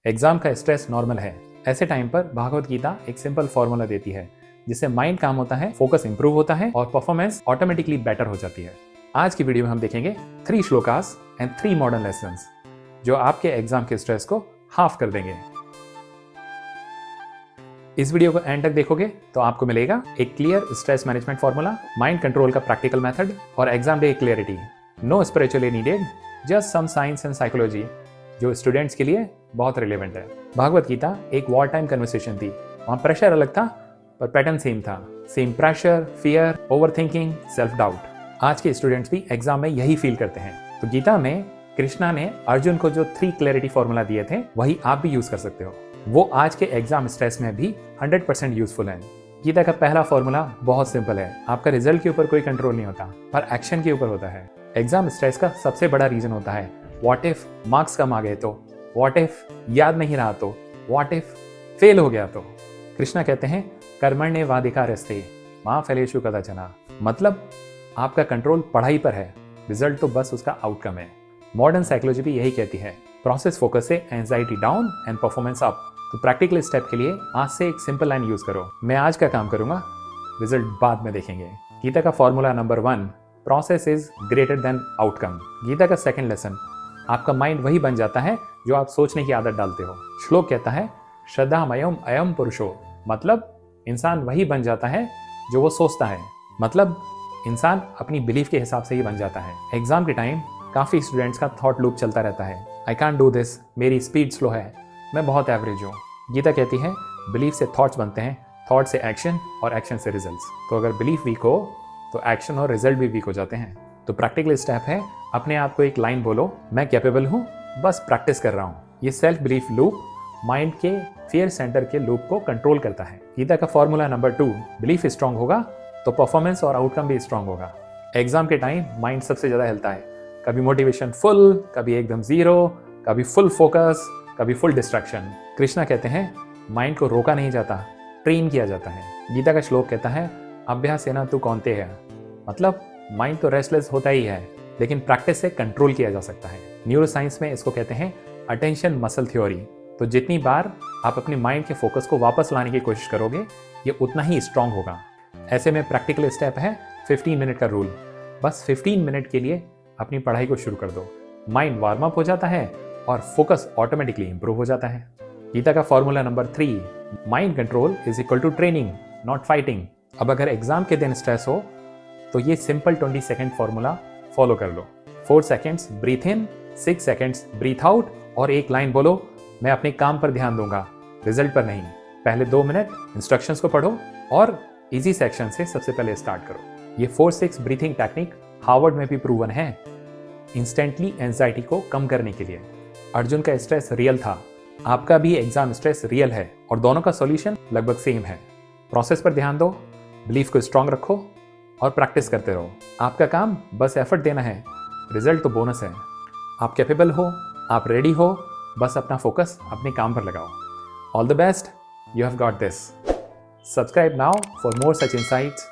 Exam का stress normal है। ऐसे टाइम पर भगवत गीता एक सिंपल फॉर्मूला देती है जिससे माइंड काम होता है, फोकस इंप्रूव होता है और परफॉर्मेंस ऑटोमेटिकली बेटर हो जाती है। आज की वीडियो में हम देखेंगे 3 श्लोकास एंड 3 मॉडर्न लेसन्स जो आपके एग्जाम के स्ट्रेस को हाफ कर देंगे। इस वीडियो को एंड तक देखोगे तो आपको मिलेगा एक clear stress management formula, mind control का प्रैक्टिकल मेथड और exam day clarity. No spiritually needed, just some science and psychology जो स्टूडेंट्स के लिए बहुत रिलेवेंट है। भगवत गीता एक वॉर टाइम कन्वर्सेशन थी। वहां प्रेशर अलग था पर पैटर्न सेम था। Same pressure, fear, over thinking, self doubt. आज के स्टूडेंट्स भी एग्जाम में यही फील करते हैं। तो गीता में कृष्णा ने अर्जुन को जो 3 क्लैरिटी फॉर्मूला दिए थे वही आप भी यूज कर सकते हो। वो आज के एग्जाम स्ट्रेस में भी 100% यूजफुल है। गीता का पहला फॉर्मूला बहुत सिंपल है। आपका रिजल्ट के ऊपर कोई कंट्रोल नहीं होता पर एक्शन के ऊपर होता है। एग्जाम स्ट्रेस का सबसे बड़ा रीजन होता है व्हाट इफ मार्क्स कम आ गए तो, व्हाट इफ याद नहीं रहा तो, व्हाट इफ फेल हो गया तो। कृष्णा कहते हैं कर्मण्येवाधिकारस्ते मां फलेषु कदाचन। मतलब आपका कंट्रोल पढ़ाई पर है, रिजल्ट तो बस उसका आउटकम है। मॉडर्न साइकोलॉजी भी यही कहती है प्रोसेस फोकस से anxiety down and performance up. तो प्रैक्टिकल स्टेप के लिए आज से एक सिंपल लाइन यूज करो, मैं आज का काम करूंगा, रिजल्ट बाद में देखेंगे। गीता का formula number 1, process is greater than outcome. Gita का सेकंड लेसन, आपका माइंड वही बन जाता है जो आप सोचने की आदत डालते हो। श्लोक कहता है श्रद्धामयम अयम पुरुषो, मतलब इंसान वही बन जाता है जो वो सोचता है। मतलब इंसान अपनी बिलीफ के हिसाब से ही बन जाता है। एग्जाम के टाइम काफी स्टूडेंट्स का थॉट लूप चलता रहता है, आई कांट डू दिस, मेरी स्पीड स्लो है, मैं बहुत एवरेज हूँ। गीता कहती है बिलीफ से थॉट्स बनते हैं, थॉट से एक्शन और एक्शन से रिजल्ट्स। तो अगर बिलीफ वीक हो तो एक्शन और रिजल्ट भी वीक हो जाते हैं। तो प्रैक्टिकल स्टेप है अपने आप को एक लाइन बोलो, मैं कैपेबल हूँ, बस प्रैक्टिस कर रहा हूँ। ये सेल्फ बिलीफ लूप माइंड के फियर सेंटर के लूप को कंट्रोल करता है। गीता का फॉर्मूला नंबर 2, बिलीफ स्ट्रांग होगा तो परफॉर्मेंस और आउटकम भी स्ट्रांग होगा। एग्जाम के टाइम माइंड सबसे ज्यादा हिलता है, कभी मोटिवेशन फुल, कभी एकदम जीरो, कभी फुल फोकस, कभी फुल डिस्ट्रैक्शन। कृष्णा कहते हैं माइंड को रोका नहीं जाता, ट्रेन किया जाता है। गीता का श्लोक कहता है अभ्यासेन तु कौन्तेय, मतलब माइंड तो रेस्टलेस होता ही है लेकिन प्रैक्टिस से कंट्रोल किया जा सकता है। न्यूरो साइंस में इसको कहते हैं अटेंशन मसल थ्योरी। तो जितनी बार आप अपने माइंड के फोकस को वापस लाने की कोशिश करोगे ये उतना ही स्ट्रांग होगा। ऐसे में प्रैक्टिकल स्टेप है 15 मिनट का रूल। बस 15 मिनट के लिए अपनी पढ़ाई को शुरू कर दो, माइंड वार्म अप हो जाता है और फोकस ऑटोमेटिकली इंप्रूव हो जाता है। गीता का formula number 3, mind control is equal to training not fighting. अब अगर एग्जाम के दिन स्ट्रेस हो तो ये सिंपल 20 सेकेंड फॉर्मूला फॉलो कर लो। 4 सेकेंड्स ब्रीथ इन, 6 सेकेंड्स ब्रीथ आउट और एक लाइन बोलो, मैं अपने काम पर ध्यान दूंगा, रिजल्ट पर नहीं। पहले 2 मिनट इंस्ट्रक्शंस को पढ़ो और इजी सेक्शन से सबसे पहले स्टार्ट करो। ये 4-6 ब्रीथिंग टेक्निक हार्वर्ड में भी प्रूवन है इंस्टेंटली एंजाइटी को कम करने के लिए। अर्जुन का स्ट्रेस रियल था, आपका भी एग्जाम स्ट्रेस रियल है और दोनों का सॉल्यूशन लगभग सेम है। प्रोसेस पर ध्यान दो, बिलीफ को स्ट्रांग रखो और प्रैक्टिस करते रहो। आपका काम बस एफर्ट देना है, रिजल्ट तो बोनस है। आप कैपेबल हो, आप रेडी हो, बस अपना फोकस अपने काम पर लगाओ। All the best, you have got this. Subscribe now for more such insights